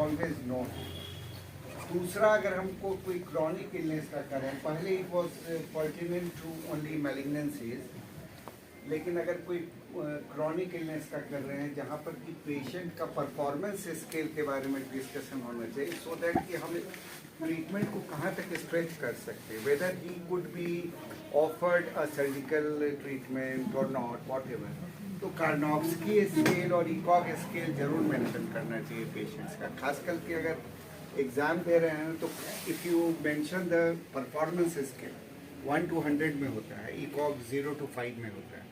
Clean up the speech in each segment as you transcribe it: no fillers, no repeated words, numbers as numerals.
Always known. दूसरा, अगर हमको कोई क्रॉनिक इलनेस का करें, पहले it was pertinent to only malignancies, लेकिन अगर कोई क्रॉनिक इलनेस का कर रहे हैं जहाँ पर कि पेशेंट का परफॉर्मेंस स्केल के बारे में डिस्कशन होना चाहिए, सो दैट कि हम ट्रीटमेंट को कहाँ तक स्ट्रेच कर सकते हैं, weather he could be offered a surgical treatment और नॉट, वॉट एवर। तो कार्नोफ्स्की स्केल और इकॉग स्केल जरूर मेंशन करना चाहिए पेशेंट्स का, खास करके अगर एग्जाम दे रहे हैं तो if you mention the performance scale 1 to 100 में होता है, इकॉग 0 to 5 में होता है।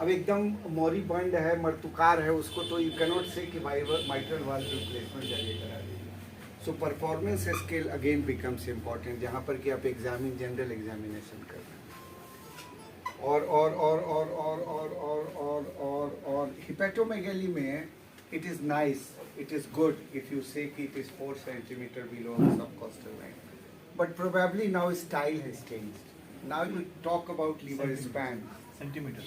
अब एकदम मोरीबंड है, मर्तुकार है, उसको तो यू कैनॉट से कि माइट्रल वाल्व रिप्लेसमेंट जाके करा दीजिए। So performance scale again becomes important, जहाँ पर कि आप जनरल एग्जामिनेशन कर रहे हैं। और हिपेटोमेगेली में it is nice, it is good if you से कि it is 4 centimeter below subcostal line, but probably now style has changed. Now you talk about liver span. Centimeter.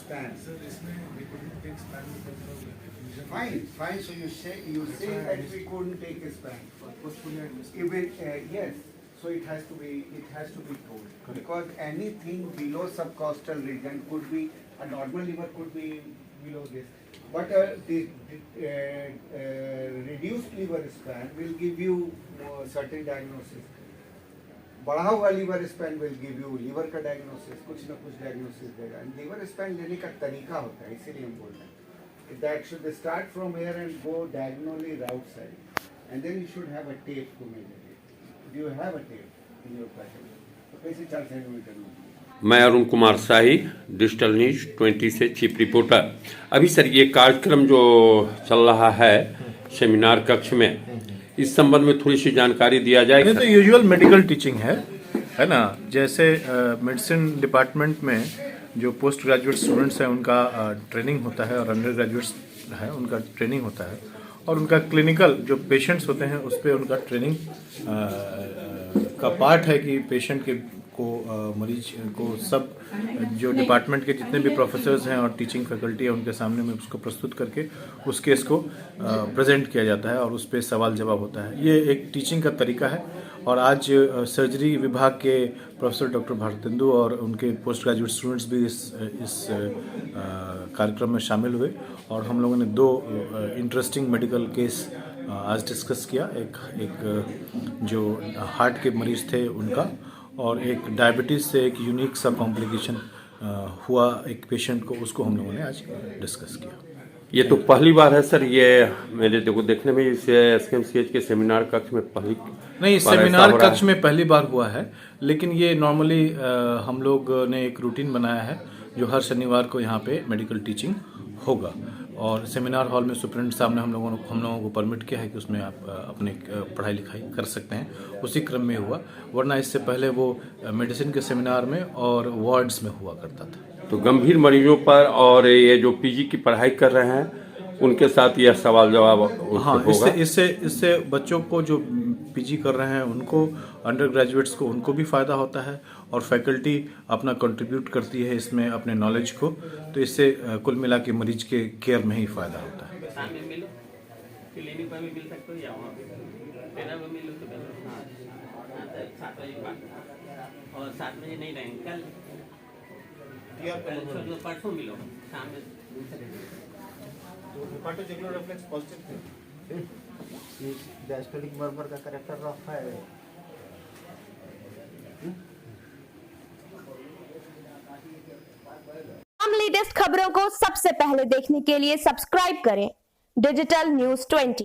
Span. Sir, इसमें we couldn't take span because of diffusion. Fine. So you say that we couldn't take a span. Forcefully administered. Even yes. So it has to be told. Correct. Because anything below subcostal region could be a normal liver could be below this, but the reduced liver span will give you certain diagnosis. बढ़ा हुआ liver span will give you liver का diagnosis, कुछ ना कुछ diagnosis देगा। And liver span लेने का तरीका होता है, इसीलिए हम बोल रहे हैं that should start from here and go diagonally route side, and then you should have a tape to measure it. Do you have a tape in your packet? तो कैसे 4 सेंटीमीटर में? मैं अरुण कुमार शाही, डिजिटल न्यूज 20 से chief reporter. अभी sir ये कार्यक्रम जो चल रहा है सेमिनार कक्ष में, इस संबंध में थोड़ी सी जानकारी दिया जाए। तो यूजुअल मेडिकल टीचिंग है ना, जैसे मेडिसिन डिपार्टमेंट में जो पोस्ट ग्रेजुएट स्टूडेंट्स हैं उनका ट्रेनिंग होता है और अंडर ग्रेजुएट्स हैं उनका ट्रेनिंग होता है, और उनका क्लिनिकल जो पेशेंट्स होते हैं उस पर उनका ट्रेनिंग का पार्ट है कि पेशेंट मरीज को सब जो डिपार्टमेंट के जितने भी प्रोफेसर्स हैं और टीचिंग फैकल्टी है उनके सामने में उसको प्रस्तुत करके उस केस को प्रेजेंट किया जाता है और उस पर सवाल जवाब होता है। ये एक टीचिंग का तरीका है। और आज सर्जरी विभाग के प्रोफेसर डॉक्टर भारतेंदु और उनके पोस्ट ग्रेजुएट स्टूडेंट्स भी इस कार्यक्रम में शामिल हुए और हम लोगों ने 2 इंटरेस्टिंग मेडिकल केस आज डिस्कस किया। एक जो हार्ट के मरीज थे उनका, और एक डायबिटीज़ से एक यूनिक सा कॉम्प्लिकेशन हुआ एक पेशेंट को, उसको हम लोगों ने आज डिस्कस किया। ये तो पहली बार है सर, ये मेरे देखने में इस SKMCH के सेमिनार कक्ष में नहीं, सेमिनार कक्ष में पहली बार हुआ है, लेकिन ये नॉर्मली हम लोग ने एक रूटीन बनाया है जो हर शनिवार को यहाँ पे मेडिकल टीचिंग होगा, और सेमिनार हॉल में सुप्रिंटेंडेंट साहब ने हम लोगों को परमिट किया है कि उसमें आप अपने पढ़ाई लिखाई कर सकते हैं। उसी क्रम में हुआ, वरना इससे पहले वो मेडिसिन के सेमिनार में और वार्ड्स में हुआ करता था। तो गंभीर मरीजों पर और ये जो PG की पढ़ाई कर रहे हैं उनके साथ यह सवाल जवाब हाँ, इससे बच्चों को जो PG कर रहे हैं उनको, अंडर ग्रेजुएट्स को, उनको भी फ़ायदा होता है और फैकल्टी अपना कंट्रीब्यूट करती है इसमें अपने नॉलेज को, तो इससे कुल मिला के मरीज के केयर में ही फ़ायदा होता है। परसों मिलो शाम में। हेपाटोजेगुलर रिफ्लेक्स पॉजिटिव थे, डायस्टोलिक मर्मर का करेक्टर रफ है। हम लेटेस्ट खबरों को सबसे पहले देखने के लिए सब्सक्राइब करें डिजिटल न्यूज 20।